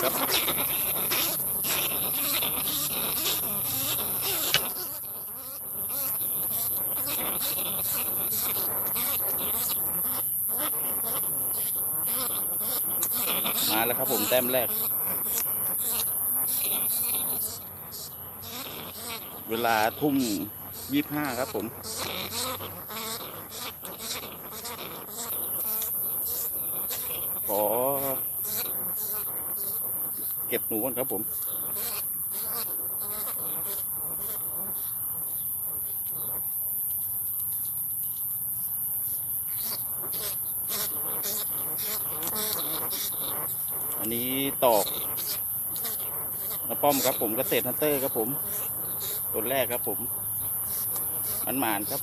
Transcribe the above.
ครับมาแล้วครับผมแต้มแรกเวลา20:25ครับผมขอเก็บหนูก่อนครับผมอันนี้ตอกน้าป้อมครับผมเกษตรฮันเตอร์ครับผมตัวแรกครับผมมันหมานครับ